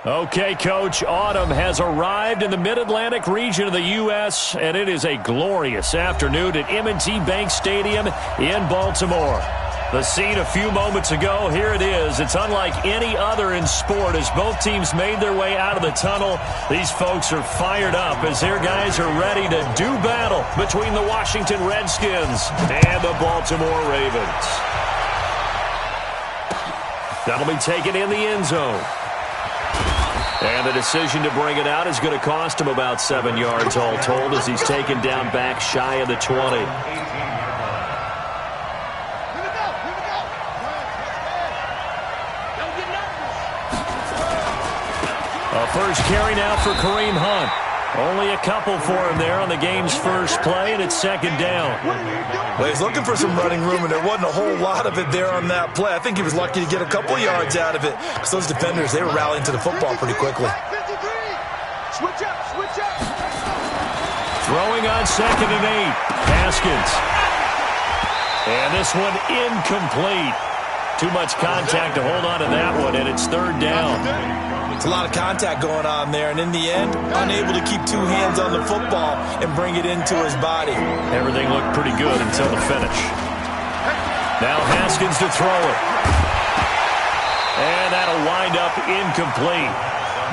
Okay, Coach, autumn has arrived in the Mid-Atlantic region of the U.S., and it is a glorious afternoon at M&T Bank Stadium in Baltimore. The scene a few moments ago, here it is. It's unlike any other in sport as both teams made their way out of the tunnel. These folks are fired up as their guys are ready to do battle between the Washington Redskins and the Baltimore Ravens. That'll be taken in the end zone. And the decision to bring it out is going to cost him about 7 yards all told as he's taken down back shy of the 20. A first carry now for Kareem Hunt. Only a couple for him there on the game's first play, and it's second down. Well, he's looking for some running room, and there wasn't a whole lot of it there on that play. I think he was lucky to get a couple yards out of it because those defenders, they were rallying to the football pretty quickly. Switch up, switch up. Throwing on 2nd and 8. Haskins. And this one incomplete. Too much contact to hold on to that one, and it's third down. It's a lot of contact going on there, and in the end, unable to keep two hands on the football and bring it into his body. Everything looked pretty good until the finish. Now Haskins to throw it. And that'll wind up incomplete.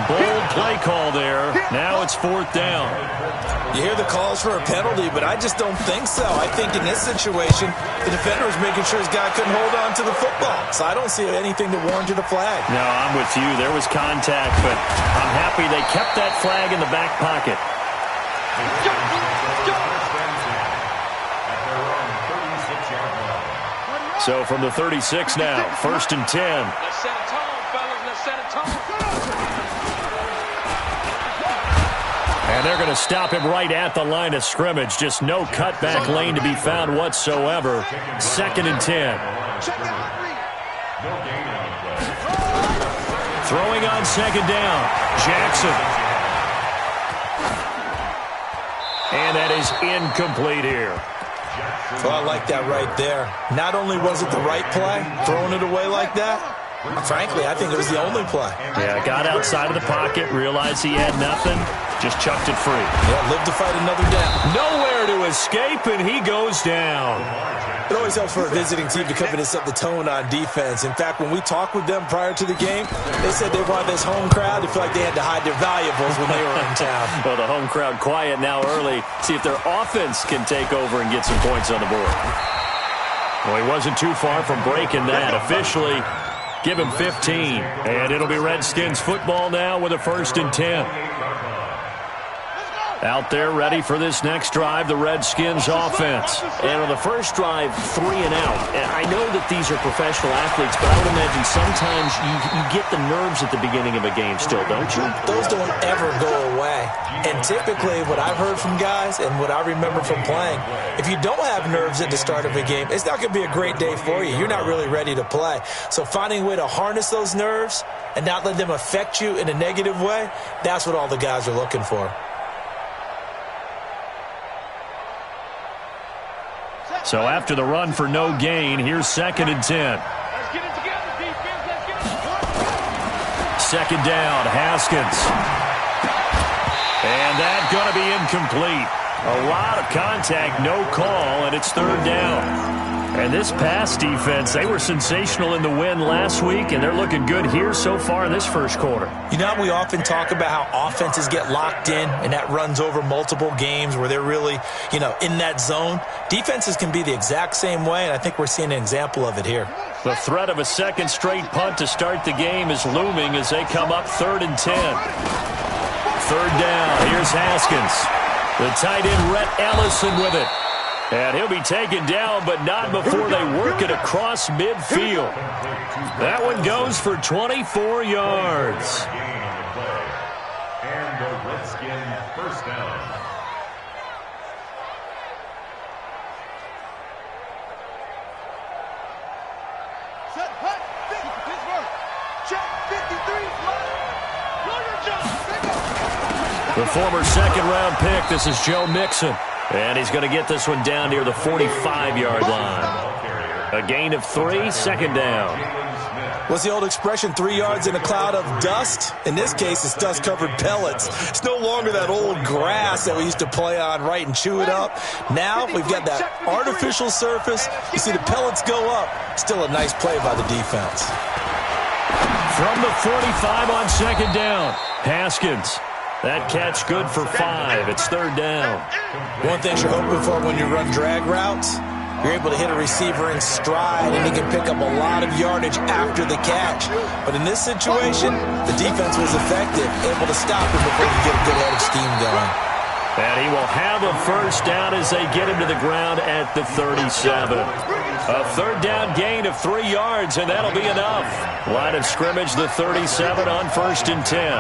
Bold play call there. Now it's fourth down. You hear the calls for a penalty, but I just don't think so. I think in this situation, the defender was making sure his guy couldn't hold on to the football. So I don't see anything that warranted a flag. No, I'm with you. There was contact, but I'm happy they kept that flag in the back pocket. So from the 36 now, 1st and 10. Let's set a tone, fellas. Let's set a tone. And they're going to stop him right at the line of scrimmage. Just no cutback lane to be found whatsoever. 2nd and 10. Throwing on 2nd down. Jackson. And that is incomplete here. Well, I like that right there. Not only was it the right play, throwing it away like that, frankly, I think it was the only play. Yeah, got outside of the pocket, realized he had nothing, just chucked it free. Yeah, lived to fight another down. Nowhere to escape, and he goes down. It always helps for a visiting team to come in and set the tone on defense. In fact, when we talked with them prior to the game, they said they wanted this home crowd to feel like they had to hide their valuables when they were in town. Well, the home crowd quiet now early. See if their offense can take over and get some points on the board. Well, he wasn't too far from breaking that. Officially, give him 15. And it'll be Redskins football now with a 1st and 10. Out there ready for this next drive, the Redskins offense. And on the first drive, 3 and out. And I know that these are professional athletes, but I would imagine sometimes you get the nerves at the beginning of a game still, don't you? Those don't ever go away. And typically what I've heard from guys and what I remember from playing, if you don't have nerves at the start of a game, it's not going to be a great day for you. You're not really ready to play. So finding a way to harness those nerves and not let them affect you in a negative way, that's what all the guys are looking for. So after the run for no gain, here's 2nd and 10. Let's get it together, defense. Let's get it. 2nd down, Haskins. And that's going to be incomplete. A lot of contact, no call, and it's 3rd down. And this pass defense, they were sensational in the win last week, and they're looking good here so far in this first quarter. You know how we often talk about how offenses get locked in, and that runs over multiple games where they're really, in that zone? Defenses can be the exact same way, and I think we're seeing an example of it here. The threat of a second straight punt to start the game is looming as they come up 3rd and 10. 3rd down, here's Haskins. The tight end, Rhett Ellison, with it. And he'll be taken down, but not before they work it across midfield. That one goes for 24 yards. And the Redskins first down. Set, hut, Pittsburgh. Check, 53. The former second-round pick, this is Joe Mixon. And he's going to get this one down near the 45-yard line. A gain of 3, 2nd down. What's the old expression, 3 yards in a cloud of dust? In this case, it's dust-covered pellets. It's no longer that old grass that we used to play on, right, and chew it up. Now we've got that artificial surface. You see the pellets go up. Still a nice play by the defense. From the 45 on second down, Haskins. That catch good for 5. It's third down. One thing you're hoping for when you run drag routes, you're able to hit a receiver in stride, and he can pick up a lot of yardage after the catch. But in this situation, the defense was effective, able to stop him before he get a good head of steam going. And he will have a first down as they get him to the ground at the 37. A third down gain of 3 yards, and that'll be enough. Line of scrimmage, the 37 on 1st and 10.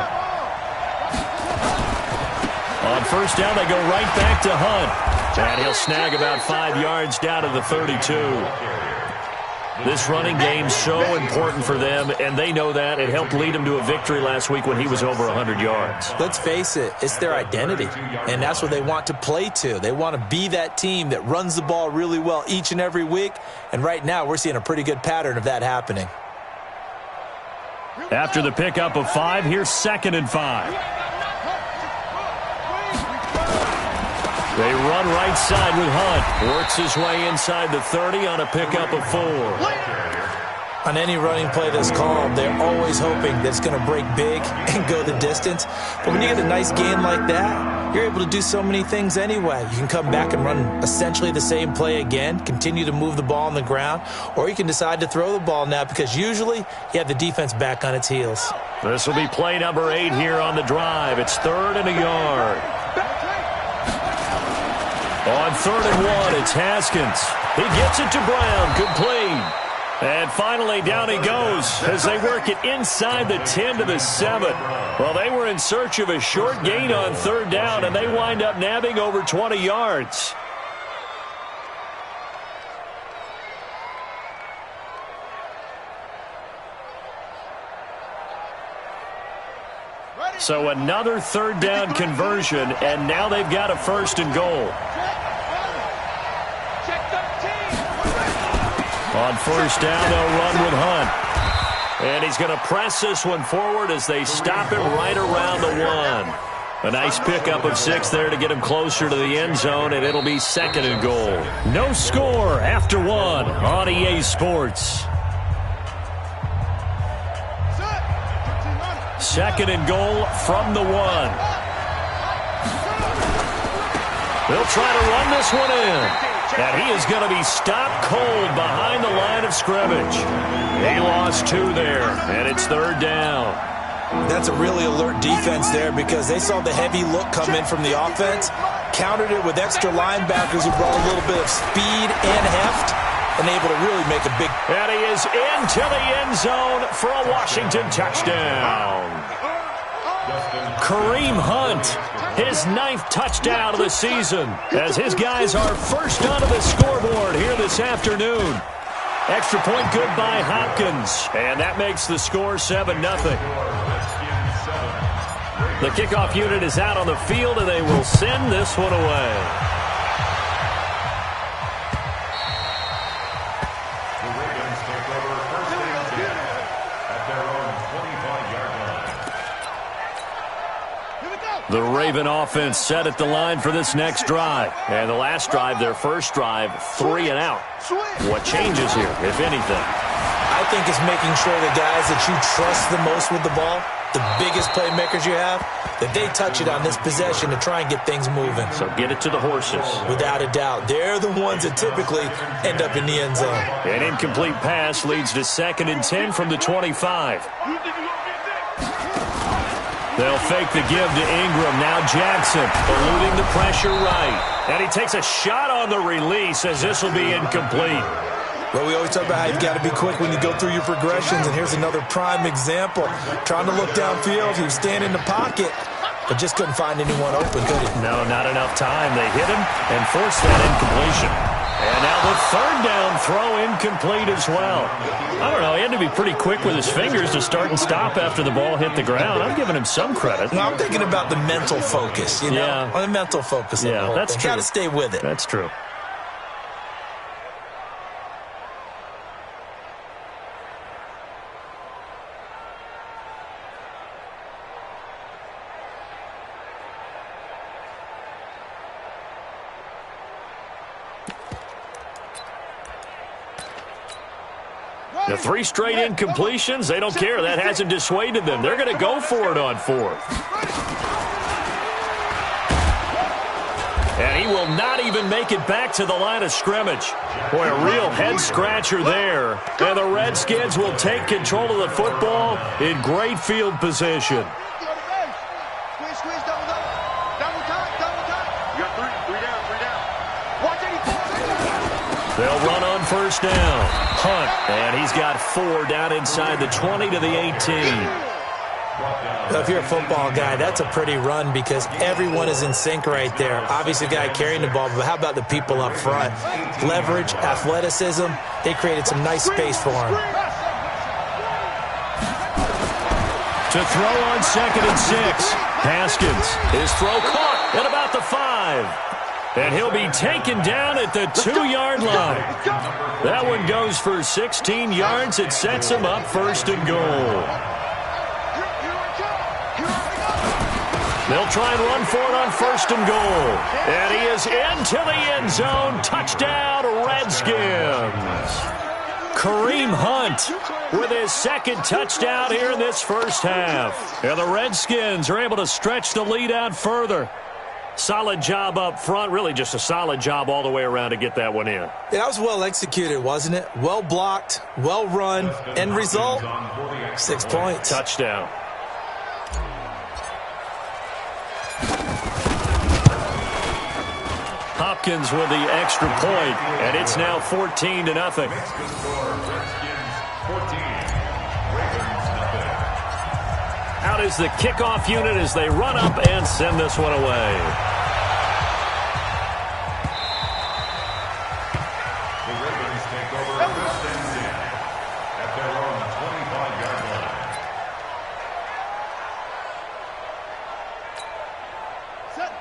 On first down, they go right back to Hunt. And he'll snag about 5 yards down to the 32. This running game's so important for them, and they know that. It helped lead them to a victory last week when he was over 100 yards. Let's face it, it's their identity, and that's what they want to play to. They want to be that team that runs the ball really well each and every week, and right now we're seeing a pretty good pattern of that happening. After the pickup of 5, here's 2nd and 5. They run right side with Hunt. Works his way inside the 30 on a pickup of 4. On any running play that's called, they're always hoping that it's going to break big and go the distance. But when you get a nice gain like that, you're able to do so many things anyway. You can come back and run essentially the same play again, continue to move the ball on the ground, or you can decide to throw the ball now because usually you have the defense back on its heels. This will be play number 8 here on the drive. It's 3rd and a yard. On 3rd and 1, it's Haskins. He gets it to Brown, complete. And finally, down he goes as they work it inside the 10 to the 7. Well, they were in search of a short gain on 3rd down, and they wind up nabbing over 20 yards. So another 3rd down conversion, and now they've got a 1st and goal. On 1st down, they'll run with Hunt. And he's going to press this one forward as they stop him right around the 1. A nice pickup of 6 there to get him closer to the end zone, and it'll be 2nd and goal. No score after 1 on EA Sports. 2nd and goal from the 1. They'll try to run this one in. And he is going to be stopped cold behind the line of scrimmage. He lost 2 there, and it's 3rd down. That's a really alert defense there because they saw the heavy look come in from the offense, countered it with extra linebackers who brought a little bit of speed and heft, and able to really make a big... And he is into the end zone for a Washington touchdown. Kareem Hunt, his 9th touchdown of the season, as his guys are first onto the scoreboard here this afternoon. Extra point good by Hopkins, and that makes the score 7-0. The kickoff unit is out on the field, and they will send this one away. The Raven offense set at the line for this next drive. And the last drive, their first drive, 3 and out. What changes here, if anything? I think it's making sure the guys that you trust the most with the ball, the biggest playmakers you have, that they touch it on this possession to try and get things moving. So get it to the horses. Without a doubt. They're the ones that typically end up in the end zone. An incomplete pass leads to 2nd and 10 from the 25. They'll fake the give to Ingram. Now Jackson eluding the pressure right. And he takes a shot on the release as this will be incomplete. Well, we always talk about how you've got to be quick when you go through your progressions, and here's another prime example. Trying to look downfield, he was standing in the pocket, but just couldn't find anyone open, could he? No, not enough time. They hit him and forced that incompletion. And now the 3rd down throw incomplete as well. I don't know, he had to be pretty quick with his fingers to start and stop after the ball hit the ground. I'm giving him some credit. No, I'm thinking about the mental focus, you know? Yeah. On the mental focus of the whole that's thing. true. Got to stay with it. That's true. The 3 straight incompletions, they don't care. That hasn't dissuaded them. They're going to go for it on 4th. And he will not even make it back to the line of scrimmage. Boy, a real head-scratcher there. And the Redskins will take control of the football in great field position. They'll run on 1st down. Hunt, and he's got 4 down inside the 20 to the 18. If you're a football guy, that's a pretty run because everyone is in sync right there. Obviously, the guy carrying the ball, but how about the people up front? Leverage, athleticism, they created some nice space for him. To throw on 2nd and 6. Haskins, his throw caught at about the 5. And he'll be taken down at the 2-yard line. That one goes for 16 yards. It sets him up 1st and goal. They'll try and run for it on 1st and goal. And he is into the end zone. Touchdown, Redskins. Kareem Hunt with his 2nd touchdown here in this 1st half. And the Redskins are able to stretch the lead out further. Solid job up front, really just a solid job all the way around to get that one in. Yeah, that was well executed, wasn't it? Well blocked, well run, end result, 6 points. Touchdown. Hopkins with the extra point, and it's now 14-0. Out is the kickoff unit as they run up and send this one away. The Ravens take over 1st and 10 at their own 25-yard line.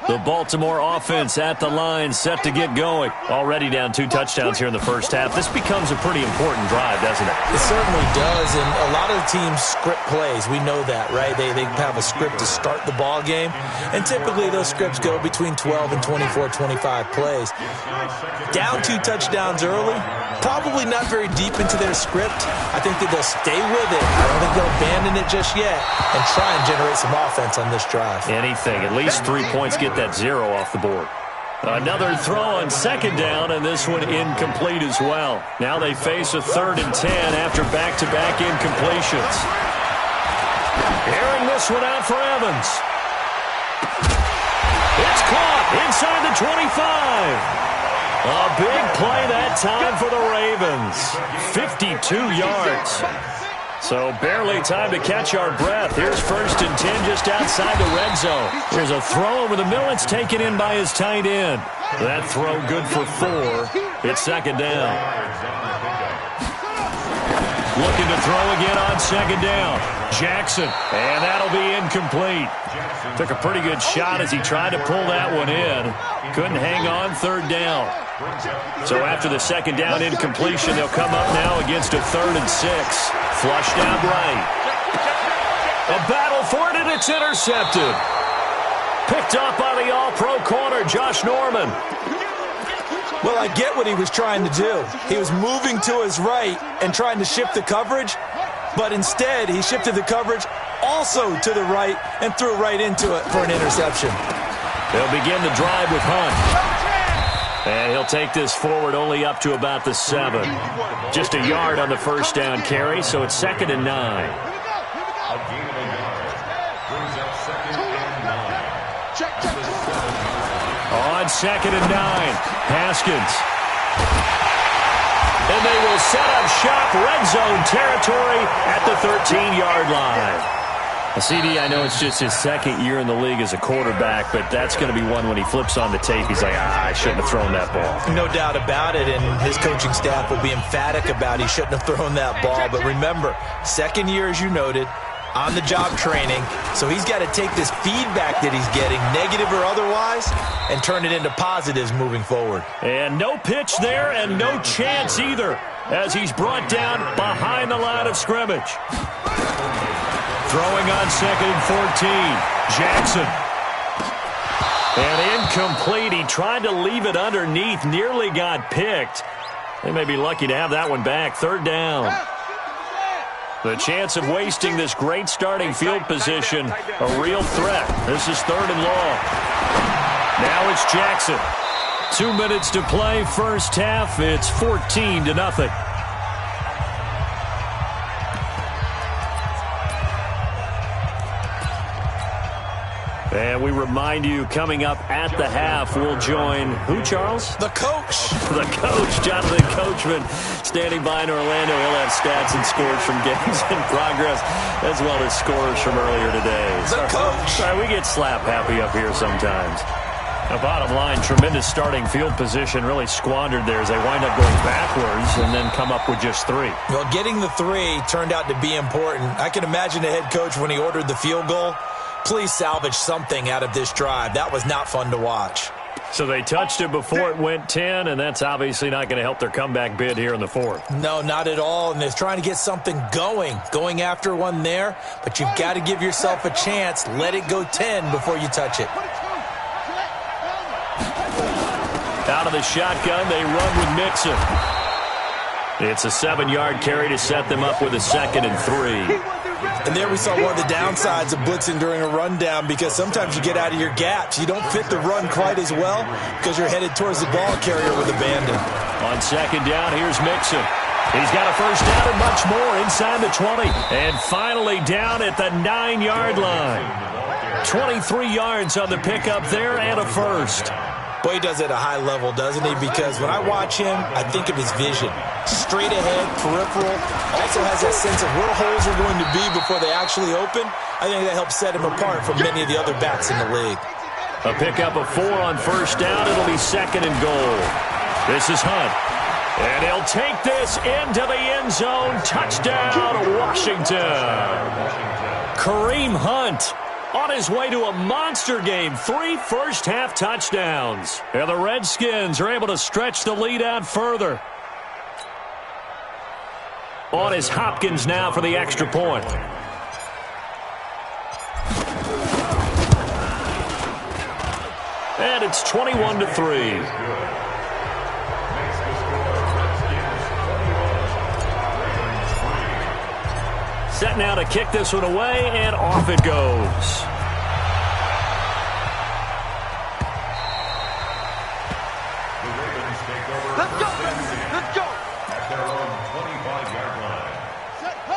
The Baltimore offense at the line, set to get going. Already down 2 touchdowns here in the 1st half. This becomes a pretty important drive, doesn't it? It certainly does, and a lot of the teams script plays. We know that, right? They have a script to start the ball game, and typically those scripts go between 12 and 24, 25 plays. Down 2 touchdowns early, probably not very deep into their script. I think that they'll stay with it. I don't think they'll abandon it just yet and try and generate some offense on this drive. Anything, at least 3 points, get that 0 off the board. Another throw on 2nd down, and this one incomplete as well. Now they face a 3rd and 10 after back-to-back incompletions. Airing this one out for Evans. It's caught inside the 25. A big play that time for the Ravens. 52 yards. So barely time to catch our breath. Here's 1st and 10 just outside the red zone. There's a throw over the middle. It's taken in by his tight end. That throw good for 4. It's 2nd down. Looking to throw again on 2nd down. Jackson, and that'll be incomplete. Took a pretty good shot as he tried to pull that one in. Couldn't hang on 3rd down. So after the 2nd down incompletion, they'll come up now against a 3rd and 6. Flushed out right. A battle for it, and it's intercepted. Picked up by the all-pro corner, Josh Norman. Well, I get what he was trying to do. He was moving to his right and trying to shift the coverage, but instead he shifted the coverage also to the right and threw right into it for an interception. They'll begin the drive with Hunt. And he'll take this forward only up to about the 7. Just a yard on the 1st down carry, so it's 2nd and 9. On 2nd and 9, Haskins. And they will set up shop, red zone territory at the 13-yard line. CD, I know it's just his 2nd year in the league as a quarterback, but that's going to be one when he flips on the tape, he's like, I shouldn't have thrown that ball. No doubt about it, and his coaching staff will be emphatic about he shouldn't have thrown that ball. But remember, 2nd year, as you noted, on-the-job training, so he's got to take this feedback that he's getting, negative or otherwise, and turn it into positives moving forward. And no pitch there, and no chance either, as he's brought down behind the line of scrimmage. Throwing on 2nd and 14, Jackson. And incomplete. He tried to leave it underneath, nearly got picked. They may be lucky to have that one back. 3rd down. The chance of wasting this great starting field position, a real threat. This is 3rd and long. Now it's Jackson. 2 minutes to play, first half. It's 14-0. And we remind you, coming up at the half, we'll join who, Charles? The coach. The coach, Jonathan Coachman, standing by in Orlando. He'll have stats and scores from games in progress, as well as scores from earlier today. The coach. Sorry, we get slap happy up here sometimes. The bottom line, tremendous starting field position, really squandered there as they wind up going backwards and then come up with just 3. Well, getting the 3 turned out to be important. I can imagine the head coach when he ordered the field goal. Please salvage something out of this drive. That was not fun to watch. So they touched it before it went 10, and that's obviously not going to help their comeback bid here in the 4th. No, not at all. And they're trying to get something going after one there. But you've got to give yourself a chance. Let it go 10 before you touch it. Out of the shotgun, they run with Mixon. It's a 7-yard carry to set them up with a 2nd and 3. And there we saw one of the downsides of blitzing during a rundown, because sometimes you get out of your gaps. You don't fit the run quite as well because you're headed towards the ball carrier with abandon. On 2nd down, here's Mixon. He's got a first down and much more inside the 20. And finally down at the 9-yard line. 23 yards on the pickup there and a first. Boy, he does it at a high level, doesn't he? Because when I watch him, I think of his vision. Straight ahead, peripheral. Also has that sense of where holes are going to be before they actually open. I think that helps set him apart from many of the other backs in the league. A pickup of 4 on first down. It'll be 2nd and goal. This is Hunt. And he'll take this into the end zone. Touchdown, Washington. Kareem Hunt on his way to a monster game. 3 first-half touchdowns. And the Redskins are able to stretch the lead out further. On is Hopkins now for the extra point. And it's 21-3. Set now to kick this one away, and off it goes.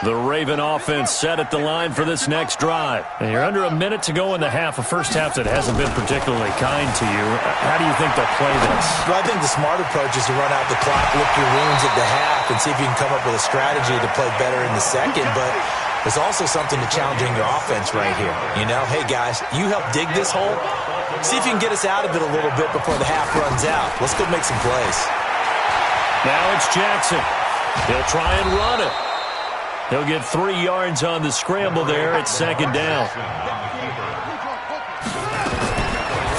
The Raven offense set at the line for this next drive. And you're under a minute to go in the half, a first half that hasn't been particularly kind to you. How do you think they'll play this? Well, I think the smart approach is to run out the clock, lick your wounds at the half, and see if you can come up with a strategy to play better in the second. But there's also something to challenging your offense right here. You know, hey, guys, you help dig this hole. See if you can get us out of it a little bit before the half runs out. Let's go make some plays. Now it's Jackson. He'll try and run it. He'll get 3 yards on the scramble there at 2nd down.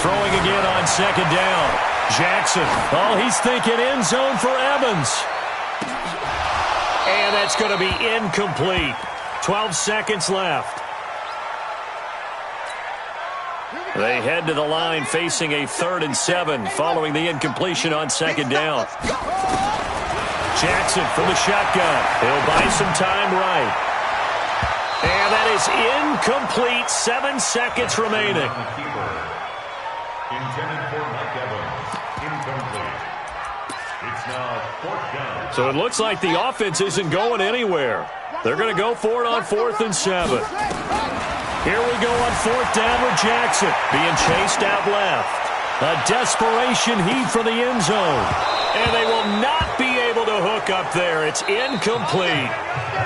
Throwing again on 2nd down. Jackson. Oh, he's thinking end zone for Evans. And that's going to be incomplete. 12 seconds left. They head to the line facing a 3rd and 7 following the incompletion on 2nd down. Jackson from the shotgun. He'll buy some time right. And that is incomplete. 7 seconds remaining. Intended for Mike Evans. Incomplete. It's now 4th down. So it looks like the offense isn't going anywhere. They're going to go for it on 4th and 7. Here we go on 4th down with Jackson being chased out left. A desperation heave for the end zone. And they will not be able to hook up there. It's incomplete.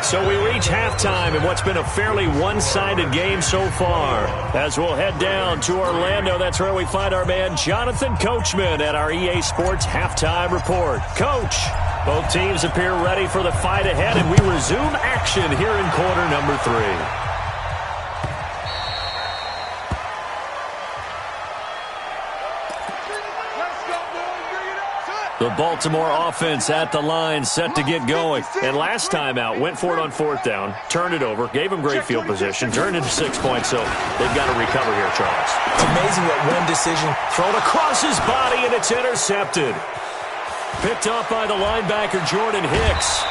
So we reach halftime in what's been a fairly one-sided game so far. As we'll head down to Orlando, that's where we find our man Jonathan Coachman at our EA Sports Halftime Report. Coach, both teams appear ready for the fight ahead, and we resume action here in quarter number 3. The Baltimore offense at the line, set to get going. And last time out, went for it on 4th down, turned it over, gave them great field position, turned into 6 points, so they've got to recover here, Charles. It's amazing what one decision. Thrown across his body, and it's intercepted. Picked up by the linebacker, Jordan Hicks.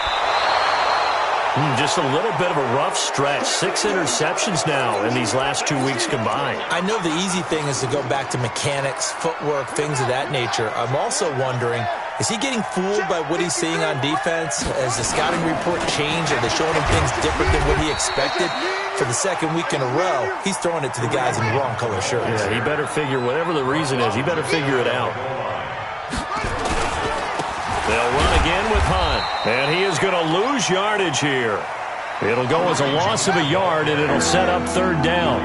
Just a little bit of a rough stretch. 6 interceptions now in these last 2 weeks combined. I know the easy thing is to go back to mechanics, footwork, things of that nature. I'm also wondering, is he getting fooled by what he's seeing on defense? Has the scouting report changed? Are they showing him things different than what he expected? For the second week in a row, he's throwing it to the guys in the wrong color shirts. Yeah, he better figure, whatever the reason is, he better figure it out. They'll run again with Hunt, and he is going to lose yardage here. It'll go as a loss of a yard, and it'll set up third down.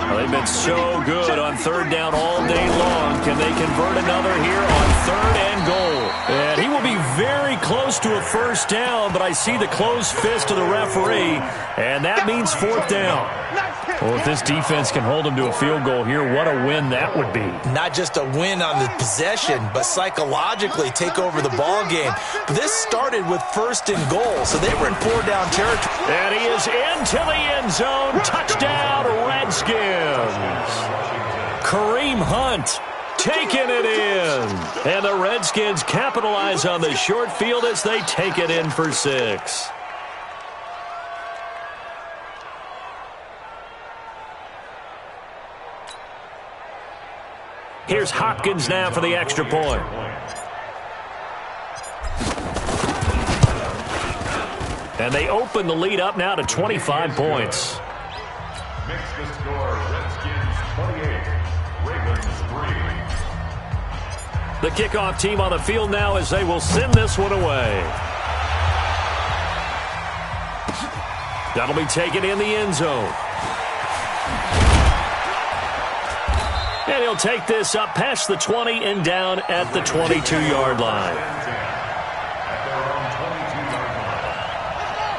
Well, they've been so good on third down all day long. Can they convert another here on third and goal? And he will be very close to a first down, but I see the closed fist of the referee, and that means fourth down. Well, if this defense can hold them to a field goal here, what a win that would be. Not just a win on the possession, but psychologically take over the ball game. But this started with first and goal, so they were in 4-down territory. And he is into the end zone. Touchdown, Redskins. Kareem Hunt taking it in. And the Redskins capitalize on the short field as they take it in for 6. Here's Hopkins now for the extra point. And they open the lead up now to 25 points. Makes the score Redskins 28, Ravens 3. The kickoff team on the field now as they will send this one away. That'll be taken in the end zone. And he'll take this up past the 20 and down at the 22-yard line.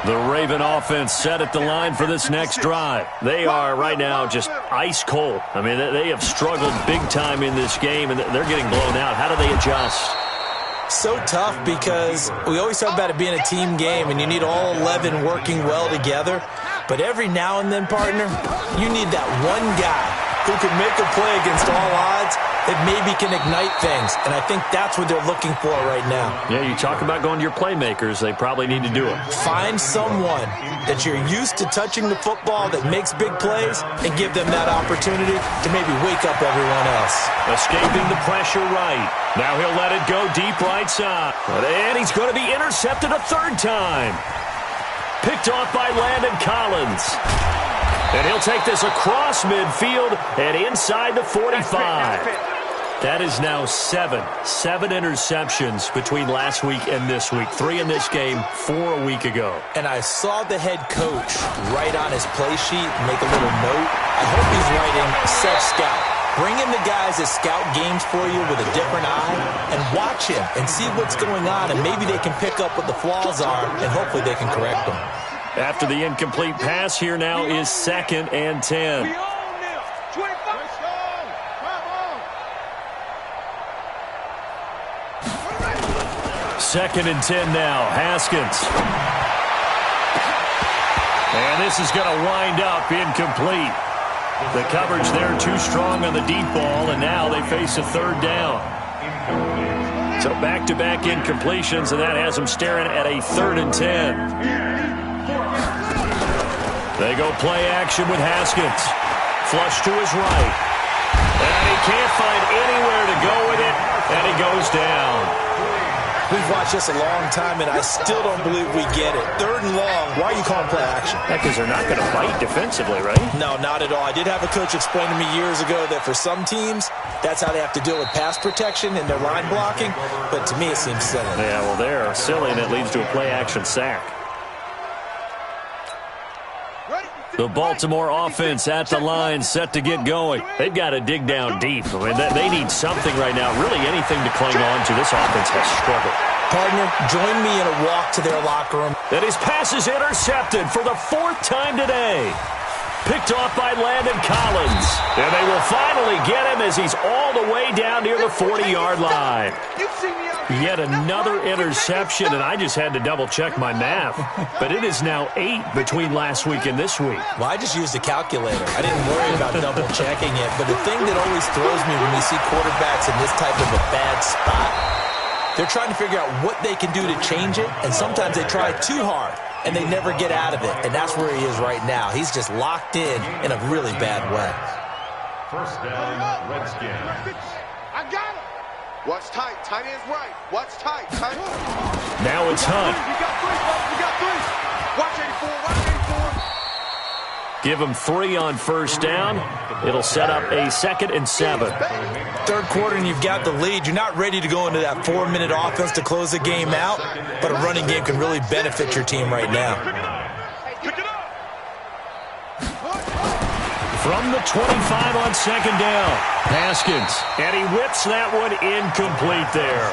The Raven offense set at the line for this next drive. They are right now just ice cold. I mean, they have struggled big time in this game, and they're getting blown out. How do they adjust? So tough because we always talk about it being a team game, and you need all 11 working well together. But every now and then, partner, you need that one guy who can make a play against all odds that maybe can ignite things. And I think that's what they're looking for right now. Yeah, you talk about going to your playmakers. They probably need to do it. Find someone that you're used to touching the football that makes big plays and give them that opportunity to maybe wake up everyone else. Escaping the pressure right. Now he'll let it go deep right side. And he's going to be intercepted a third time. Picked off by Landon Collins. And he'll take this across midfield and inside the 45. That is now 7 interceptions between last week and this week. 3 in this game, 4 a week ago. And I saw the head coach write on his play sheet, make a little note. I hope he's writing self-scout. Bring in the guys that scout games for you with a different eye and watch him and see what's going on, and maybe they can pick up what the flaws are, and hopefully they can correct them. After the incomplete pass, here now is 2nd and 10. Second and 10 now. Haskins. And this is going to wind up incomplete. The coverage there too strong on the deep ball, and now they face a third down. So back-to-back incompletions, and that has them staring at a 3rd and 10. They go play action with Haskins. Flush to his right. And he can't find anywhere to go with it, and he goes down. We've watched this a long time, and I still don't believe we get it. 3rd and long, why are you calling play action? Because they're not going to fight defensively, right? No, not at all. I did have a coach explain to me years ago that for some teams, that's how they have to deal with pass protection and their line blocking. But to me, it seems silly. Yeah, well, they're silly, and it leads to a play action sack. The Baltimore offense at the line, set to get going. They've got to dig down deep. I mean, they need something right now, really anything to cling on to. This offense has struggled. Partner, join me in a walk to their locker room. And his pass is intercepted for the 4th time today. Picked off by Landon Collins. And they will finally get him as he's all the way down near the 40-yard line. Yet another interception, and I just had to double-check my math. But it is now 8 between last week and this week. Well, I just used a calculator. I didn't worry about double-checking it. But the thing that always throws me when we see quarterbacks in this type of a bad spot, they're trying to figure out what they can do to change it, and sometimes they try too hard. and they never get out of it. And that's where he is right now. He's just locked in a really bad way. First down, Redskins. I got it. Watch tight. Tight end's right. Watch tight. Tight. Now it's Hunt. We got three. Watch 84. Watch 84. Give him 3 on first down. It'll set up a 2nd and 7. Third quarter and you've got the lead. You're not ready to go into that 4-minute offense to close the game out, but a running game can really benefit your team right now. Pick it up. From the 25 on 2nd down, Haskins. And he whips that one incomplete there.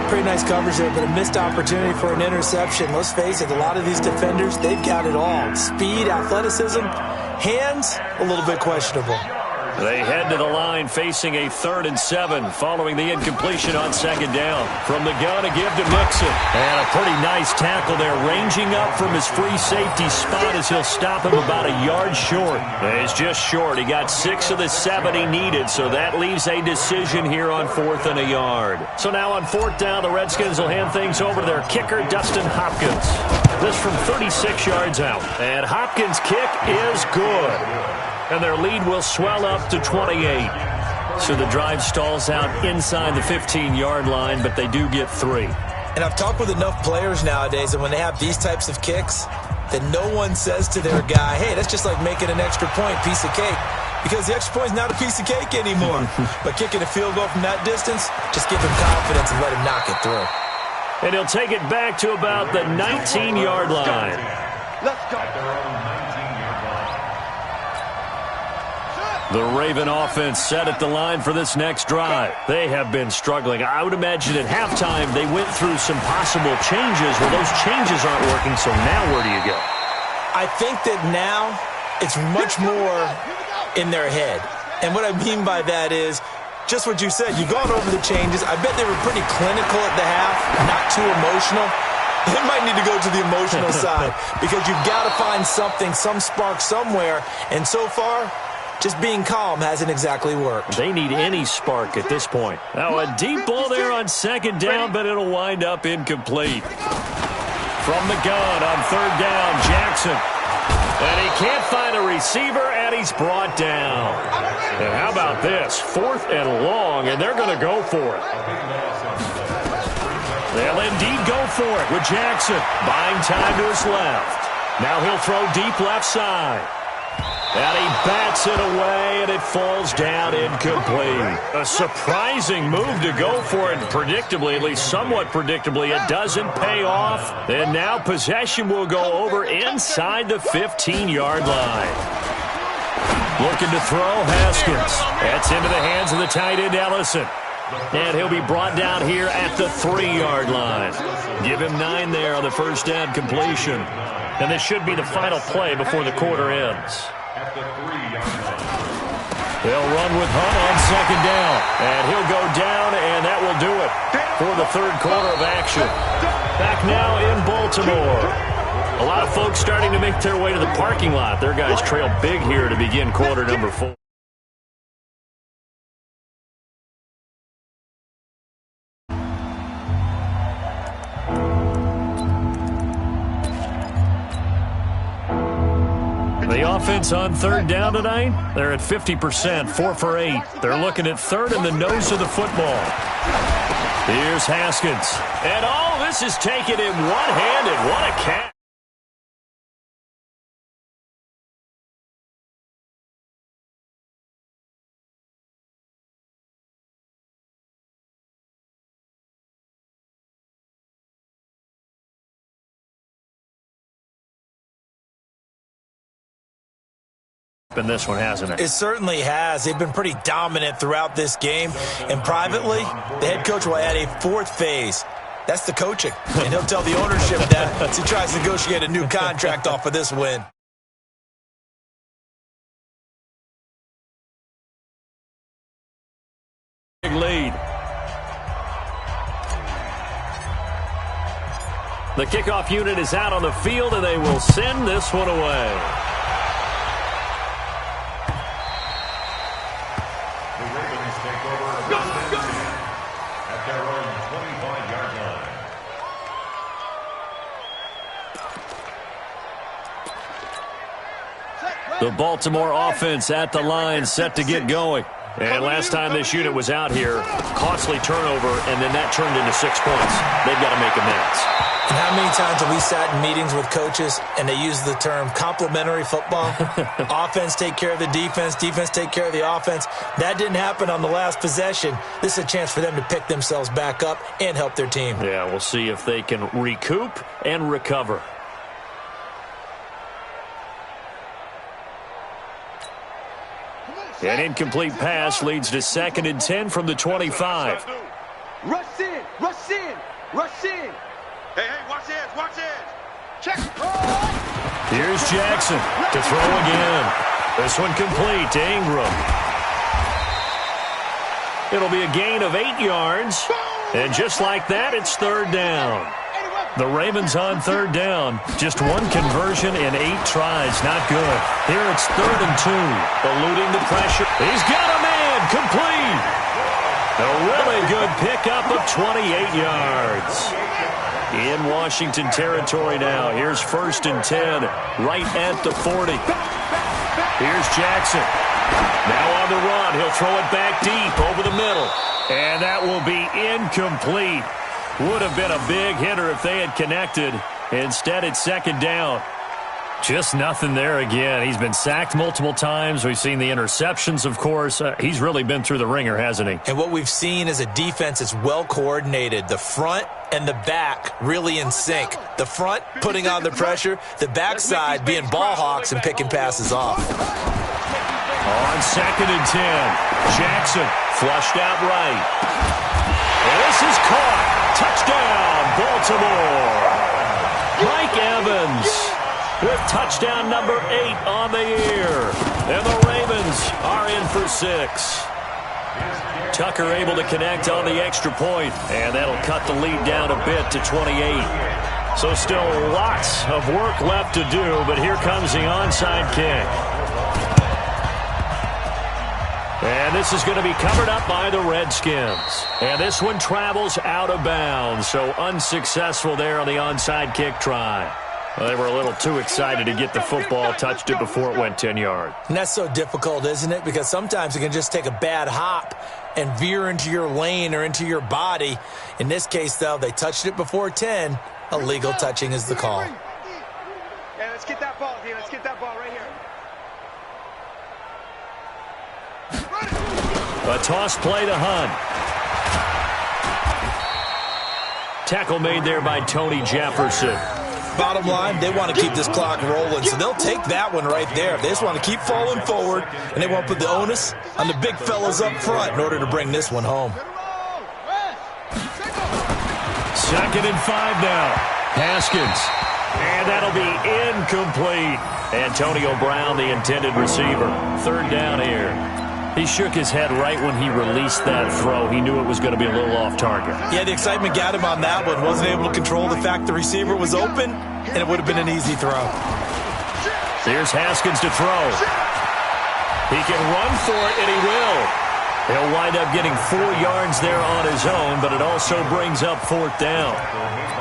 Pretty nice coverage there, but a missed opportunity for an interception. Let's face it, a lot of these defenders, they've got it all. Speed, athleticism, hands, a little bit questionable. They head to the line facing a 3rd and 7 following the incompletion on 2nd down. From the gun, a give to Mixon. And a pretty nice tackle there, ranging up from his free safety spot as he'll stop him about a yard short. He's just short. He got 6 of the 7 he needed, so that leaves a decision here on 4th and a yard. So now on 4th down, the Redskins will hand things over to their kicker, Dustin Hopkins. This from 36 yards out. And Hopkins' kick is good. And their lead will swell up to 28. So the drive stalls out inside the 15-yard line, but they do get 3. And I've talked with enough players nowadays that when they have these types of kicks, that no one says to their guy, hey, that's just like making an extra point, piece of cake. Because the extra point is not a piece of cake anymore. But kicking a field goal from that distance, just give him confidence and let him knock it through. And he'll take it back to about the 19-yard line. Let's go. The Raven offense set at the line for this next drive. They have been struggling. I would imagine at halftime they went through some possible changes. Well, those changes aren't working, so now where do you go? I think that now it's much more in their head. And what I mean by that is just what you said. You've gone over the changes. I bet they were pretty clinical at the half, not too emotional. They might need to go to the emotional side because you've got to find something, some spark somewhere. And so far, just being calm hasn't exactly worked. They need any spark at this point. Now a deep ball there on 2nd down, but it'll wind up incomplete. From the gun on 3rd down, Jackson. And he can't find a receiver, and he's brought down. And how about this? 4th and long, and they're going to go for it. They'll indeed go for it with Jackson. Buying time to his left. Now he'll throw deep left side. And he bats it away, and it falls down incomplete. A surprising move to go for it, predictably, at least somewhat predictably. It doesn't pay off. And now possession will go over inside the 15-yard line. Looking to throw, Haskins. That's into the hands of the tight end, Ellison. And he'll be brought down here at the 3-yard line. Give him 9 there on the first down completion. And this should be the final play before the quarter ends. At the 3-yard line. They'll run with Hunt on 2nd down. And he'll go down, and that will do it for the 3rd quarter of action. Back now in Baltimore. A lot of folks starting to make their way to the parking lot. Their guys trail big here to begin quarter number 4. The offense on 3rd down tonight, they're at 50%, 4 for 8. They're looking at 3rd in the nose of the football. Here's Haskins. And all this is taken in one-handed. What a catch. In this one, hasn't it? It certainly has. They've been pretty dominant throughout this game. And privately, the head coach will add a 4th phase. That's the coaching. And he'll tell the ownership that as he tries to negotiate a new contract off of this win. Big lead. The kickoff unit is out on the field, and they will send this one away. At their own 25-yard line. The Baltimore offense at the line, set to get going. And last time this unit was out here, costly turnover, and then that turned into 6 points. They've got to make amends. And how many times have we sat in meetings with coaches and they use the term complementary football? Offense take care of the defense, defense take care of the offense. That didn't happen on the last possession. This is a chance for them to pick themselves back up and help their team. Yeah, we'll see if they can recoup and recover. An incomplete pass leads to 2nd and 10 from the 25. Rush in, rush in, rush in. Hey, watch this, watch this. Check. Here's Jackson to throw again. This one complete to Ingram. It'll be a gain of 8 yards. And just like that, it's 3rd down. The Ravens on 3rd down. Just one conversion in 8 tries. Not good. Here it's 3rd and 2. Eluding the pressure. He's got a man. Complete. A really good pickup of 28 yards. In Washington territory now. Here's 1st and 10. Right at the 40. Here's Jackson. Now on the run. He'll throw it back deep over the middle. And that will be incomplete. Would have been a big hitter if they had connected. Instead, it's 2nd down. Just nothing there again. He's been sacked multiple times. We've seen the interceptions, of course. He's really been through the ringer, hasn't he? And what we've seen is a defense that's well coordinated. The front and the back really in sync. The front putting on the pressure. The backside being ball hawks and picking passes off. On 2nd and 10, Jackson flushed out right. And this is caught. Touchdown, Baltimore. Mike Evans with touchdown number 8 on the year. And the Ravens are in for 6. Tucker able to connect on the extra point, and that'll cut the lead down a bit to 28. So still lots of work left to do, but here comes the onside kick. And this is going to be covered up by the Redskins. And this one travels out of bounds, so unsuccessful there on the onside kick try. Well, they were a little too excited to get the football, touched it before it went 10 yards. And that's so difficult, isn't it? Because sometimes it can just take a bad hop and veer into your lane or into your body. In this case, though, they touched it before 10. Illegal touching is the call. Hey, let's get that ball here. Let's get that ball right here. A toss play to Hunt. Tackle made there by Tony Jefferson. Bottom line, they want to keep this clock rolling, so they'll take that one right there. They just want to keep falling forward, and they want to put the onus on the big fellas up front in order to bring this one home. 2nd and 5 now. Haskins. And that'll be incomplete. Antonio Brown, the intended receiver. 3rd down here. He shook his head right when he released that throw. He knew it was going to be a little off target. Yeah, the excitement got him on that one. Wasn't able to control the fact the receiver was open, and it would have been an easy throw. Here's Haskins to throw. He can run for it, and he will. He'll wind up getting 4 yards there on his own, but it also brings up 4th down.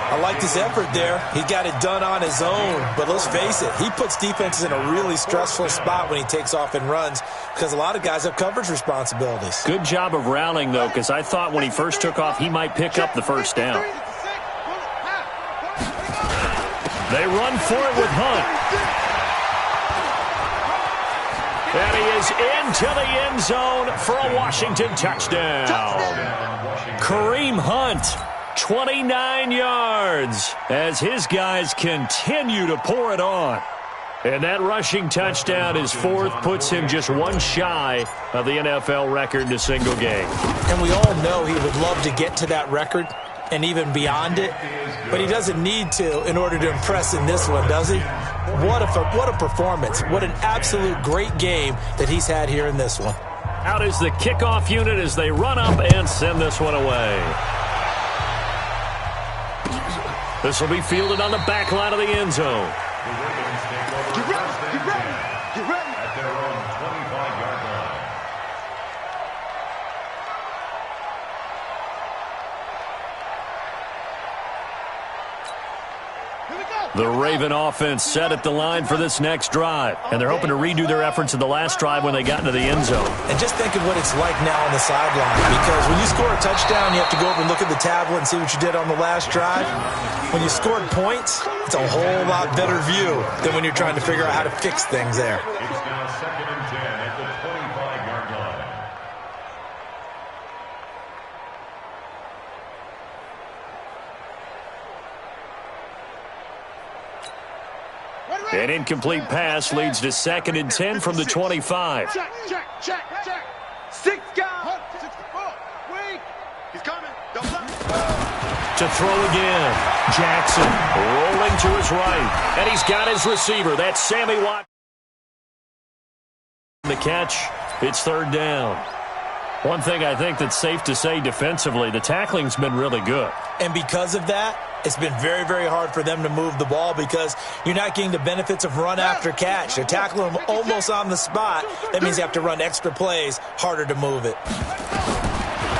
I like his effort there. He got it done on his own, but let's face it, he puts defenses in a really stressful spot when he takes off and runs because a lot of guys have coverage responsibilities. Good job of rallying, though, because I thought when he first took off, he might pick up the 1st down. They run for it with Hunt. And he is into the end zone for a Washington touchdown. Kareem Hunt, 29 yards, as his guys continue to pour it on. And that rushing touchdown is 4th, puts him just one shy of the NFL record in a single game. And we all know he would love to get to that record and even beyond it, but he doesn't need to in order to impress in this one, does he? What a performance. What an absolute great game that he's had here in this one. Out is the kickoff unit as they run up and send this one away. This will be fielded on the back line of the end zone. Get ready, get ready, get ready. At their own 25-yard line. The Raven offense set at the line for this next drive. And they're hoping to redo their efforts in the last drive when they got into the end zone. And just think of what it's like now on the sideline. Because when you score a touchdown, you have to go over and look at the tablet and see what you did on the last drive. When you scored points, it's a whole lot better view than when you're trying to figure out how to fix things there. It's now 2nd and 10 at the 25-yard line. An incomplete pass leads to 2nd and 10 from the 25. Check. 6 guys. Wait. He's coming. Double up. To throw again. Jackson rolling to his right. And he's got his receiver. That's Sammy Watt. The catch. It's 3rd down. One thing I think that's safe to say defensively, the tackling's been really good. And because of that, it's been very, very hard for them to move the ball because you're not getting the benefits of run after catch. They're tackling them almost on the spot. That means you have to run extra plays, harder to move it.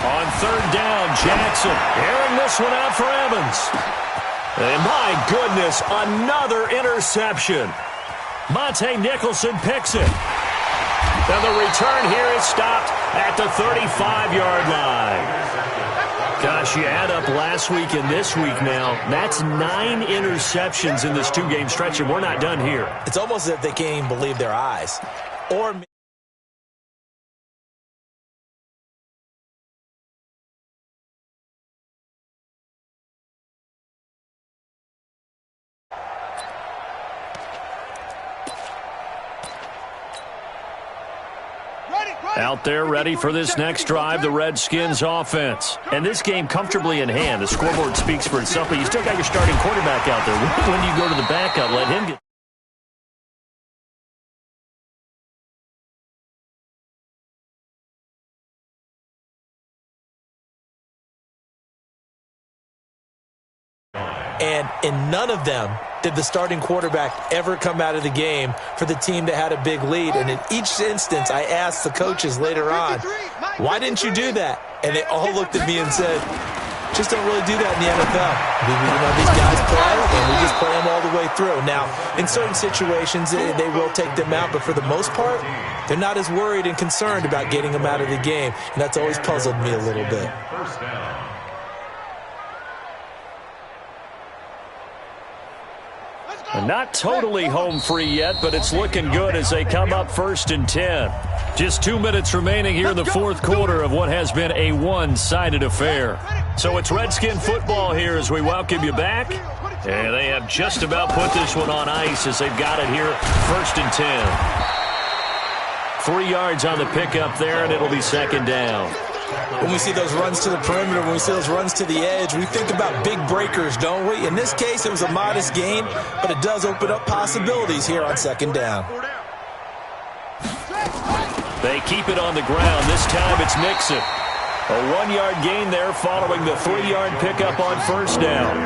On 3rd down, Jackson airing this one out for Evans. And my goodness, another interception. Monte Nicholson picks it. And the return here is stopped at the 35-yard line. Gosh, you add up last week and this week now, that's 9 interceptions in this 2-game stretch, and we're not done here. It's almost as if they can't even believe their eyes. Or out there ready for this next drive, the Redskins offense. And this game comfortably in hand. The scoreboard speaks for itself, but you still got your starting quarterback out there. When do you go to the backup? Let him get... And in none of them did the starting quarterback ever come out of the game for the team that had a big lead. And in each instance, I asked the coaches later on, why didn't you do that? And they all looked at me and said, just don't really do that in the NFL. These guys play, and we just play them all the way through. Now, in certain situations, they will take them out, but for the most part, they're not as worried and concerned about getting them out of the game. And that's always puzzled me a little bit. 1st down. Not totally home free yet, but it's looking good as they come up 1st and 10. Just 2 minutes remaining here in the 4th quarter of what has been a one-sided affair. So it's Redskin football here as we welcome you back. And they have just about put this one on ice as they've got it here 1st and 10. 3 yards on the pickup there, and it'll be 2nd down. When we see those runs to the perimeter, when we see those runs to the edge, we think about big breakers, don't we? In this case, it was a modest gain, but it does open up possibilities here on 2nd down. They keep it on the ground. This time it's Nixon. A 1-yard gain there following the 3-yard pickup on 1st down.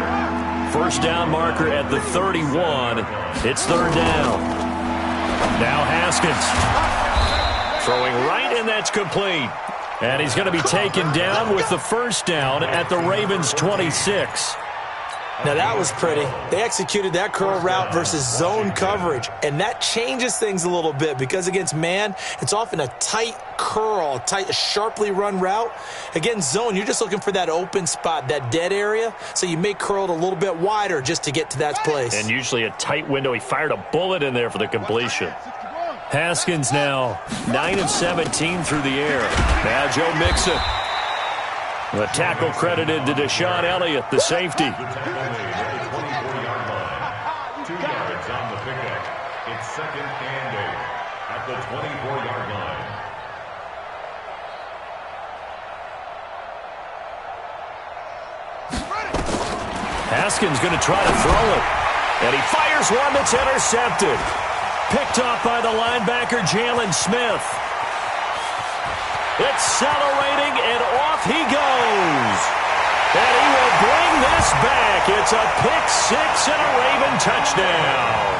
1st down marker at the 31. It's 3rd down. Now Haskins. Throwing right, and that's complete. And he's going to be taken down with the 1st down at the Ravens' 26. Now, that was pretty. They executed that curl route versus zone coverage, and that changes things a little bit because against man, it's often a tight curl, a sharply run route. Against zone, you're just looking for that open spot, that dead area, so you may curl it a little bit wider just to get to that place. And usually a tight window. He fired a bullet in there for the completion. Haskins now 9 of 17 through the air. Now Joe Mixon. The tackle credited to Deshaun Elliott, the safety. 2 yards on the pickup. It's 2nd and 8 at the 24-yard line. Haskins going to try to throw it. And he fires one that's intercepted. Picked off by the linebacker, Jalen Smith. Accelerating, and off he goes. And he will bring this back. It's a pick six and a Raven touchdown.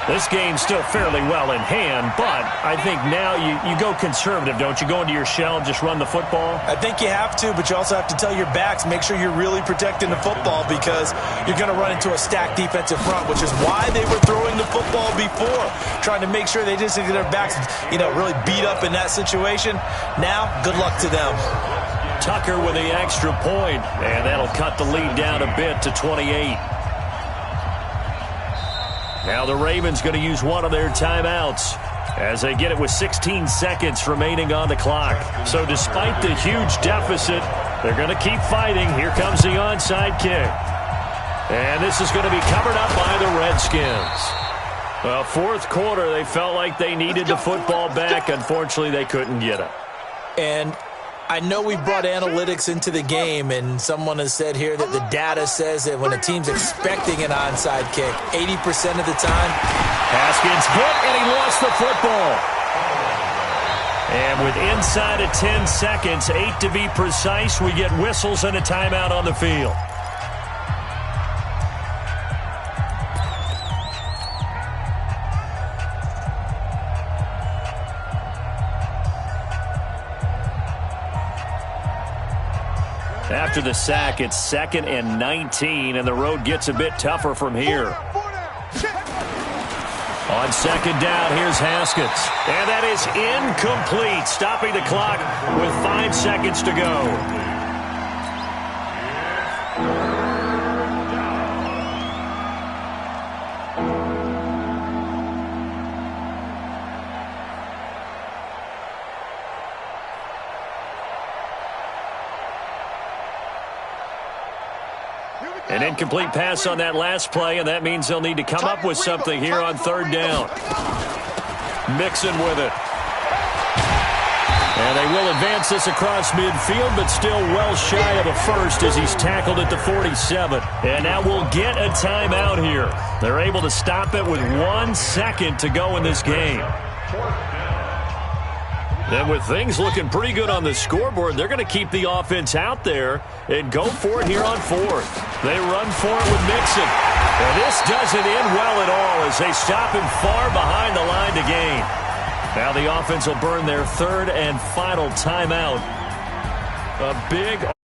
This game's still fairly well in hand, but I think now you go conservative, don't you? Go into your shell and just run the football? I think you have to, but you also have to tell your backs, make sure you're really protecting the football because you're going to run into a stacked defensive front, which is why they were throwing the football before, trying to make sure they just get their backs, really beat up in that situation. Now, good luck to them. Tucker with the extra point, and that'll cut the lead down a bit to 28. Now the Ravens going to use one of their timeouts as they get it with 16 seconds remaining on the clock. So despite the huge deficit, they're going to keep fighting. Here comes the onside kick. And this is going to be covered up by the Redskins. Well, fourth quarter, they felt like they needed the football back. Unfortunately, they couldn't get it. And I know we brought analytics into the game, and someone has said here that the data says that when a team's expecting an onside kick, 80% of the time, Haskins hit, and he lost the football. And with inside of 10 seconds, 8 to be precise, we get whistles and a timeout on the field. After the sack, it's 2nd and 19, and the road gets a bit tougher from here. On 2nd down, here's Haskins. And that is incomplete, stopping the clock with 5 seconds to go. An incomplete pass on that last play, and that means they'll need to come up with something here on 3rd down. Mixon with it. And they will advance this across midfield, but still well shy of a first as he's tackled at the 47. And now we'll get a timeout here. They're able to stop it with 1 second to go in this game. And with things looking pretty good on the scoreboard, they're going to keep the offense out there and go for it here on 4th. They run for it with Mixon. And this doesn't end well at all as they stop him far behind the line to gain. Now the offense will burn their 3rd and final timeout. A big